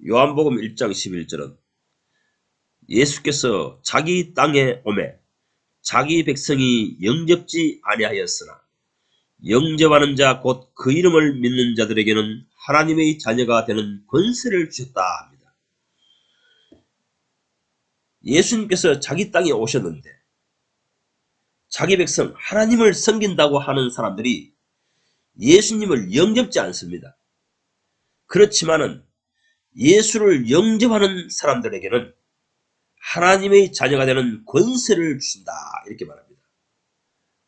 요한복음 1장 11절은 예수께서 자기 땅에 오매 자기 백성이 영접지 아니하였으나 영접하는 자 곧 그 이름을 믿는 자들에게는 하나님의 자녀가 되는 권세를 주셨다 합니다. 예수님께서 자기 땅에 오셨는데 자기 백성 하나님을 섬긴다고 하는 사람들이 예수님을 영접지 않습니다. 그렇지만은 예수를 영접하는 사람들에게는 하나님의 자녀가 되는 권세를 주신다 이렇게 말합니다.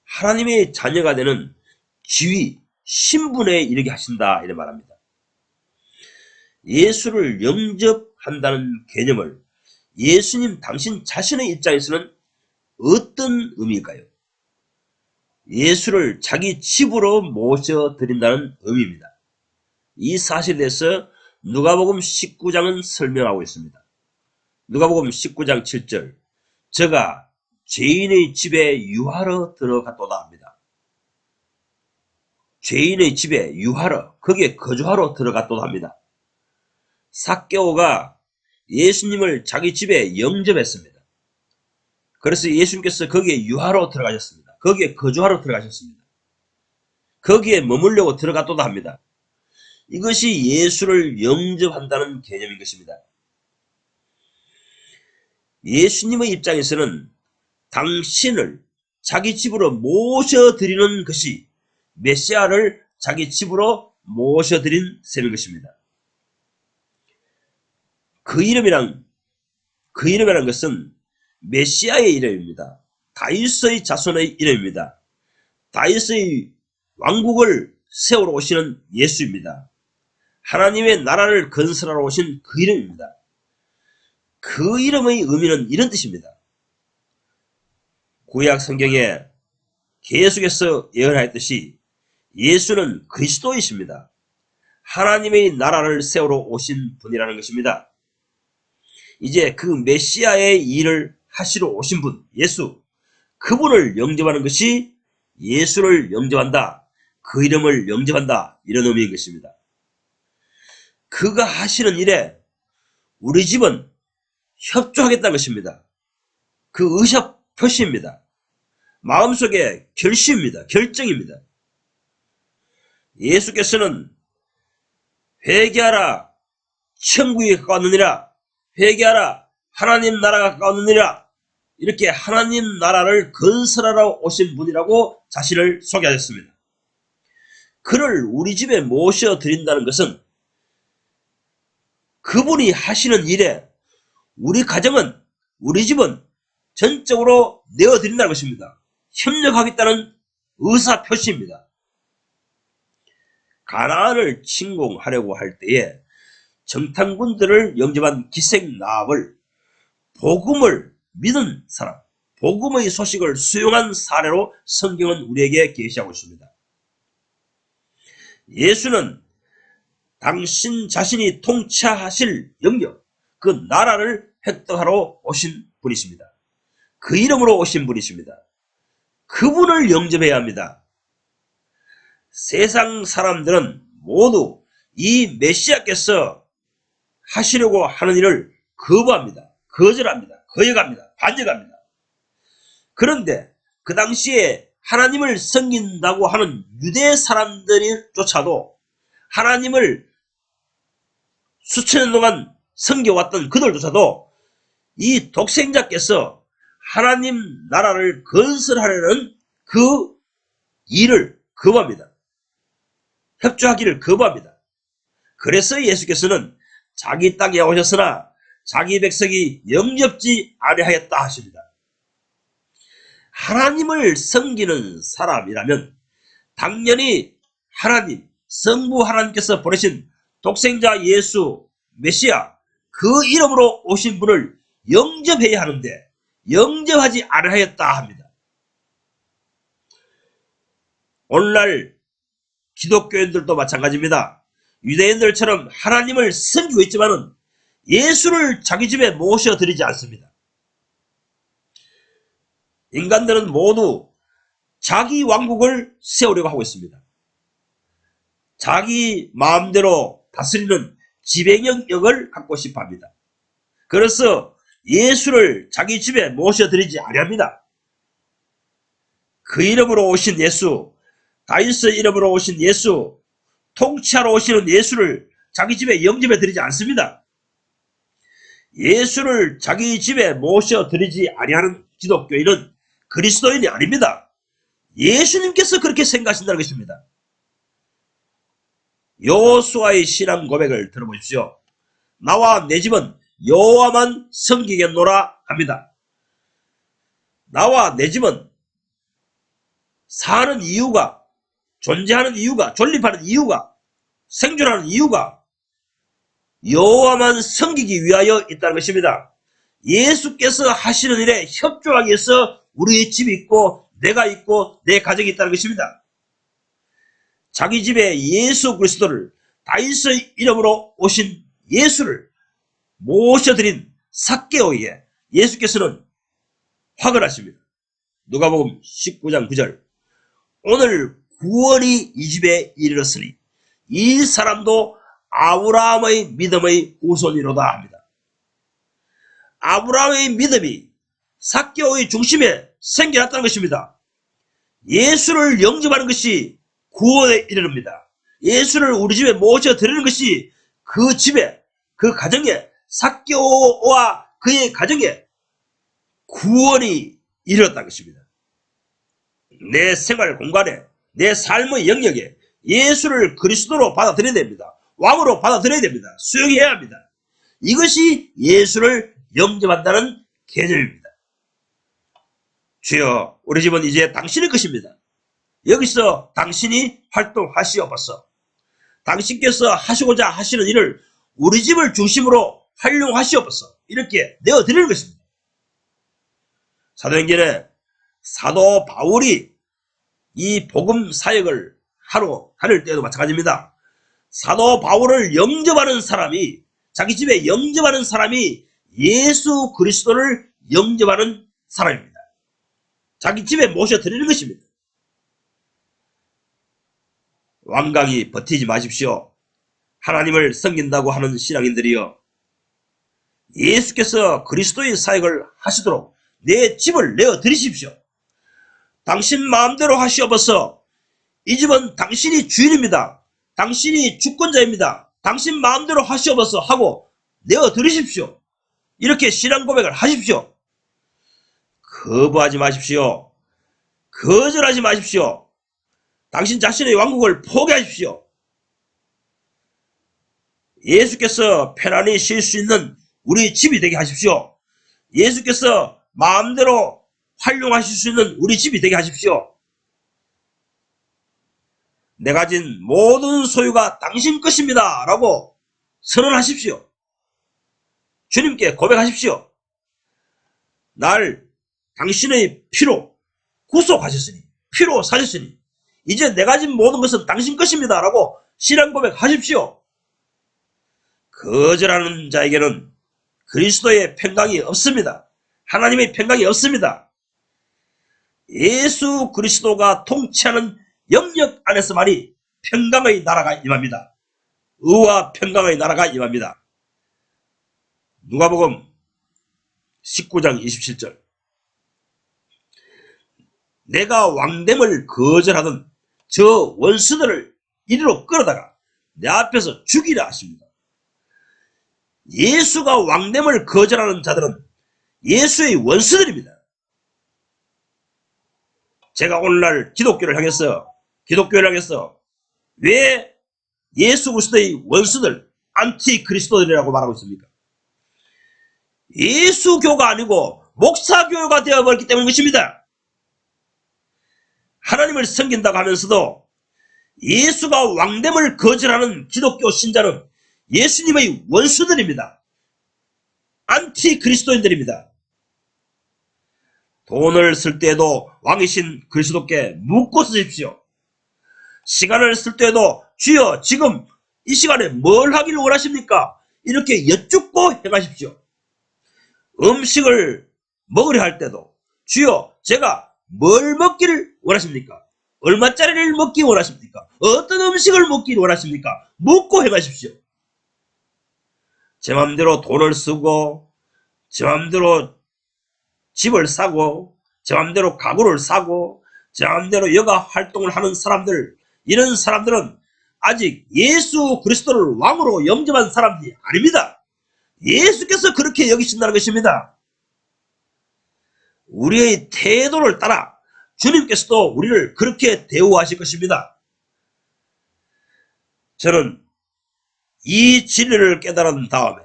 하나님의 자녀가 되는 지위, 신분에 이르게 하신다 이렇게 말합니다. 예수를 영접한다는 개념을 예수님 당신 자신의 입장에서는 어떤 의미일까요? 예수를 자기 집으로 모셔드린다는 의미입니다. 이 사실에 대해서 누가복음 19장은 설명하고 있습니다. 누가복음 19장 7절 저가 죄인의 집에 유하러 들어갔도다 합니다. 죄인의 집에 유하러, 거기에 거주하러 들어갔도다 합니다. 삭개오가 예수님을 자기 집에 영접했습니다. 그래서 예수님께서 거기에 유하러 들어가셨습니다. 거기에 거주하러 들어가셨습니다. 거기에 머물려고 들어갔도다 합니다. 이것이 예수를 영접한다는 개념인 것입니다. 예수님의 입장에서는 당신을 자기 집으로 모셔드리는 것이 메시아를 자기 집으로 모셔드린 셈인 것입니다. 그 이름이란 것은 메시아의 이름입니다. 다윗의 자손의 이름입니다. 다윗의 왕국을 세우러 오시는 예수입니다. 하나님의 나라를 건설하러 오신 그 이름입니다. 그 이름의 의미는 이런 뜻입니다. 구약 성경에 계속해서 예언하였듯이 예수는 그리스도이십니다. 하나님의 나라를 세우러 오신 분이라는 것입니다. 이제 그 메시아의 일을 하시러 오신 분, 예수, 그분을 영접하는 것이 예수를 영접한다, 그 이름을 영접한다 이런 의미인 것입니다. 그가 하시는 일에 우리 집은 협조하겠다는 것입니다. 그 의사 표시입니다. 마음속의 결심입니다. 결정입니다. 예수께서는 회개하라 천국이 가까웠느니라, 회개하라 하나님 나라가 가까웠느니라, 이렇게 하나님 나라를 건설하러 오신 분이라고 자신을 소개하셨습니다. 그를 우리 집에 모셔드린다는 것은 그분이 하시는 일에 우리 가정은, 우리 집은 전적으로 내어드린다는 것입니다. 협력하겠다는 의사표시입니다. 가나안을 침공하려고 할 때에 정탐꾼들을 영접한 기생 라합을 복음을 믿은 사람, 복음의 소식을 수용한 사례로 성경은 우리에게 계시하고 있습니다. 예수는 당신 자신이 통치하실 영역, 그 나라를 획득하러 오신 분이십니다. 그 이름으로 오신 분이십니다. 그분을 영접해야 합니다. 세상 사람들은 모두 이 메시아께서 하시려고 하는 일을 거부합니다. 거절합니다. 거역합니다. 반역합니다. 그런데 그 당시에 하나님을 섬긴다고 하는 유대 사람들조차도 하나님을 수천 년 동안 섬겨왔던 그들조차도 이 독생자께서 하나님 나라를 건설하려는 그 일을 거부합니다. 협조하기를 거부합니다. 그래서 예수께서는 자기 땅에 오셨으나 자기 백성이 영접지 아니하였다 하십니다. 하나님을 섬기는 사람이라면 당연히 하나님, 성부 하나님께서 보내신 독생자 예수 메시아, 그 이름으로 오신 분을 영접해야 하는데 영접하지 아니하였다 합니다. 오늘날 기독교인들도 마찬가지입니다. 유대인들처럼 하나님을 섬기고 있지만은 예수를 자기 집에 모셔드리지 않습니다. 인간들은 모두 자기 왕국을 세우려고 하고 있습니다. 자기 마음대로 다스리는 지배력을 갖고 싶어 합니다. 그래서 예수를 자기 집에 모셔드리지 아니합니다. 그 이름으로 오신 예수, 다윗의 이름으로 오신 예수, 통치하러 오시는 예수를 자기 집에 영접해 드리지 않습니다. 예수를 자기 집에 모셔드리지 아니하는 기독교인은 그리스도인이 아닙니다. 예수님께서 그렇게 생각하신다는 것입니다. 여호수아의 신앙 고백을 들어보십시오. 나와 내 집은 여호와만 섬기겠노라 합니다. 나와 내 집은 사는 이유가, 존재하는 이유가, 존립하는 이유가, 생존하는 이유가 여호와만 섬기기 위하여 있다는 것입니다. 예수께서 하시는 일에 협조하기 위해서 우리의 집이 있고 내가 있고 내 가정이 있다는 것입니다. 자기 집에 예수 그리스도를, 다윗의 이름으로 오신 예수를 모셔드린 삭개오에게 예수께서는 화를 하십니다. 누가복음 19장 9절. 오늘 구원이 이 집에 이르렀으니 이 사람도 아브라함의 믿음의 후손이로다 합니다. 아브라함의 믿음이 삭개오의 중심에 생겨났다는 것입니다. 예수를 영접하는 것이 구원에 이르릅니다. 예수를 우리 집에 모셔드리는 것이 그 집에, 그 가정에, 삭개오와 그의 가정에 구원이 이르렀다는 것입니다. 내 생활 공간에, 내 삶의 영역에 예수를 그리스도로 받아들여야 됩니다. 왕으로 받아들여야 됩니다. 수용해야 합니다. 이것이 예수를 영접한다는 개념입니다. 주여, 우리 집은 이제 당신의 것입니다. 여기서 당신이 활동하시옵소서. 당신께서 하시고자 하시는 일을 우리 집을 중심으로 활용하시옵소서. 이렇게 내어드리는 것입니다. 사도행전에 사도 바울이 이 복음 사역을 하러 다닐 때도 마찬가지입니다. 사도 바울을 영접하는 사람이, 자기 집에 영접하는 사람이 예수 그리스도를 영접하는 사람입니다. 자기 집에 모셔드리는 것입니다. 완강히 버티지 마십시오. 하나님을 섬긴다고 하는 신앙인들이여, 예수께서 그리스도의 사역을 하시도록 내 집을 내어드리십시오. 당신 마음대로 하시옵소서. 이 집은 당신이 주인입니다. 당신이 주권자입니다. 당신 마음대로 하시옵소서 하고 내어드리십시오. 이렇게 신앙 고백을 하십시오. 거부하지 마십시오. 거절하지 마십시오. 당신 자신의 왕국을 포기하십시오. 예수께서 편안히 쉴 수 있는 우리 집이 되게 하십시오. 예수께서 마음대로 활용하실 수 있는 우리 집이 되게 하십시오. 내 가진 모든 소유가 당신 것입니다 라고 선언하십시오. 주님께 고백하십시오. 날 당신의 피로 구속하셨으니, 피로 사셨으니 이제 내 가진 모든 것은 당신 것입니다 라고 신앙 고백하십시오. 거절하는 자에게는 그리스도의 평강이 없습니다. 하나님의 평강이 없습니다. 예수 그리스도가 통치하는 영역 안에서만이 평강의 나라가 임합니다. 의와 평강의 나라가 임합니다. 누가복음 19장 27절. 내가 왕됨을 거절하던 저 원수들을 이리로 끌어다가 내 앞에서 죽이라 하십니다. 예수가 왕됨을 거절하는 자들은 예수의 원수들입니다. 제가 오늘날 기독교를 향해서 왜 예수 그리스도의 원수들, 안티 그리스도들이라고 말하고 있습니까? 예수교가 아니고 목사교가 되어버렸기 때문인 것입니다. 하나님을 섬긴다고 하면서도 예수가 왕됨을 거절하는 기독교 신자는 예수님의 원수들입니다. 안티 그리스도인들입니다. 돈을 쓸 때에도 왕이신 그리스도께 묻고 쓰십시오. 시간을 쓸 때에도 주여 지금 이 시간에 뭘 하기를 원하십니까? 이렇게 여쭙고 행하십시오. 음식을 먹으려 할 때도 주여 제가 뭘 먹기를 원하십니까? 얼마짜리를 먹기 원하십니까? 어떤 음식을 먹기를 원하십니까? 묻고 행하십시오. 제 맘대로 돈을 쓰고 제 맘대로 집을 사고 제 맘대로 가구를 사고 제 맘대로 여가 활동을 하는 사람들, 이런 사람들은 아직 예수 그리스도를 왕으로 영접한 사람들이 아닙니다. 예수께서 그렇게 여기신다는 것입니다. 우리의 태도를 따라 주님께서도 우리를 그렇게 대우하실 것입니다. 저는 이 진리를 깨달은 다음에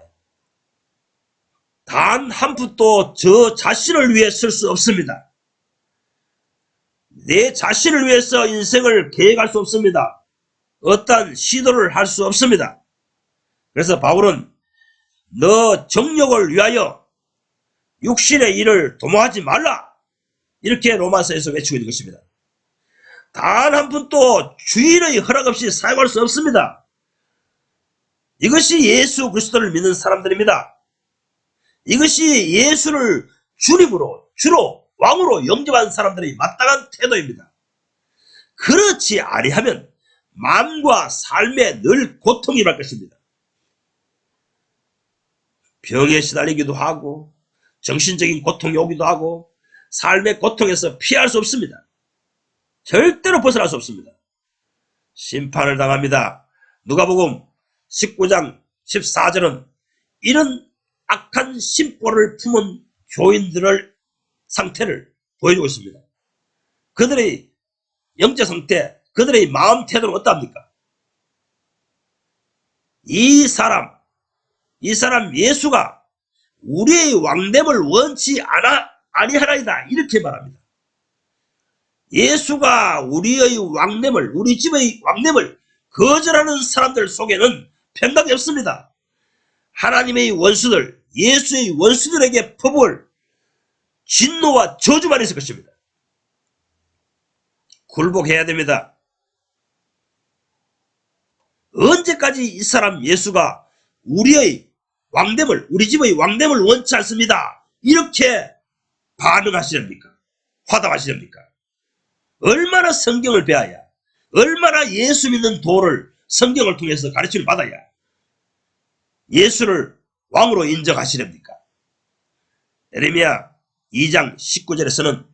단 한 푼도 저 자신을 위해 쓸 수 없습니다. 내 자신을 위해서 인생을 계획할 수 없습니다. 어떠한 시도를 할 수 없습니다. 그래서 바울은 너 정욕을 위하여 육신의 일을 도모하지 말라, 이렇게 로마서에서 외치고 있는 것입니다. 단 한 푼도 주인의 허락 없이 사용할 수 없습니다. 이것이 예수 그리스도를 믿는 사람들입니다. 이것이 예수를 주님으로, 주로, 왕으로 영접한 사람들의 마땅한 태도입니다. 그렇지 아니하면 마음과 삶에 늘 고통이 날 것입니다. 병에 시달리기도 하고 정신적인 고통이 오기도 하고 삶의 고통에서 피할 수 없습니다. 절대로 벗어날 수 없습니다. 심판을 당합니다. 누가복음 19장 14절은 이런 악한 심보를 품은 교인들의 상태를 보여주고 있습니다. 그들의 영적 상태, 그들의 마음 태도는 어떠합니까? 이 사람 예수가 우리의 왕됨을 원치 아니하나이다, 이렇게 말합니다. 예수가 우리의 왕됨을, 우리 집의 왕됨을 거절하는 사람들 속에는 평강이 없습니다. 하나님의 원수들, 예수의 원수들에게 퍼부을 진노와 저주만 있을 것입니다. 굴복해야 됩니다. 언제까지 이 사람 예수가 우리의 왕됨을, 우리 집의 왕됨을 원치 않습니다, 이렇게 반응하시렵니까? 화답하시렵니까? 얼마나 성경을 배워야, 얼마나 예수 믿는 도를 성경을 통해서 가르침을 받아야 예수를 왕으로 인정하시렵니까? 예레미야 2장 19절에서는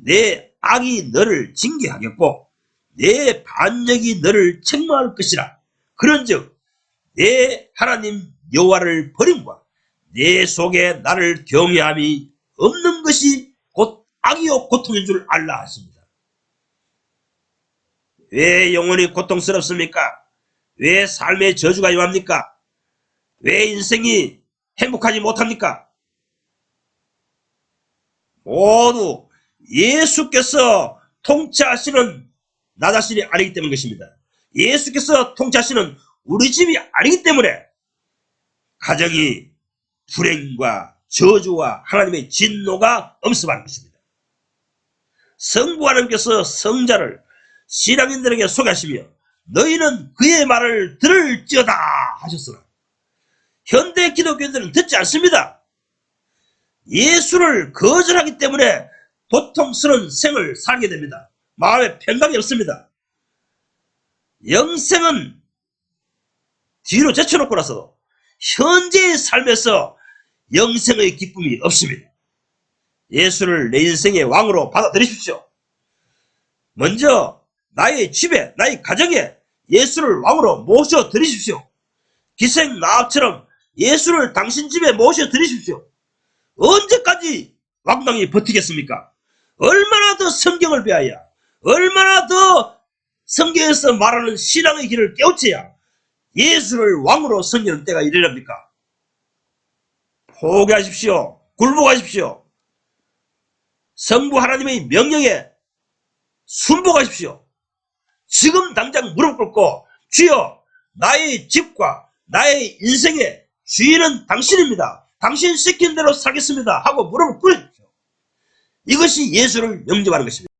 내 악이 너를 징계하겠고 내 반역이 너를 책망할 것이라. 그런즉 내 하나님 여호와를 버림과 내 속에 나를 경외함이 없는 것이 곧 악이요 고통인 줄 알라 하십니다. 왜 영혼이 고통스럽습니까? 왜 삶의 저주가 임합니까? 왜 인생이 행복하지 못합니까? 모두 예수께서 통치하시는 나 자신이 아니기 때문인 것입니다. 예수께서 통치하시는 우리 집이 아니기 때문에 가정이 불행과 저주와 하나님의 진노가 엄습하는 것입니다. 성부 하나님께서 성자를 신앙인들에게 소개하시며 너희는 그의 말을 들을지어다 하셨으나 현대 기독교인들은 듣지 않습니다. 예수를 거절하기 때문에 고통스러운 생을 살게 됩니다. 마음에 평강이 없습니다. 영생은 뒤로 제쳐놓고 나서도 현재의 삶에서 영생의 기쁨이 없습니다. 예수를 내 인생의 왕으로 받아들이십시오. 먼저 나의 집에, 나의 가정에 예수를 왕으로 모셔드리십시오. 기생나합처럼 예수를 당신 집에 모셔드리십시오. 언제까지 왕당이 버티겠습니까? 얼마나 더 성경을 배워야, 얼마나 더 성경에서 말하는 신앙의 길을 깨우쳐야 예수를 왕으로 섬기는 때가 이르렵니까? 포기하십시오. 굴복하십시오. 성부 하나님의 명령에 순복하십시오. 지금 당장 무릎 꿇고 주여 나의 집과 나의 인생의 주인은 당신입니다. 당신 시킨 대로 살겠습니다 하고 무릎을 꿇으십시오. 이것이 예수를 영접하는 것입니다.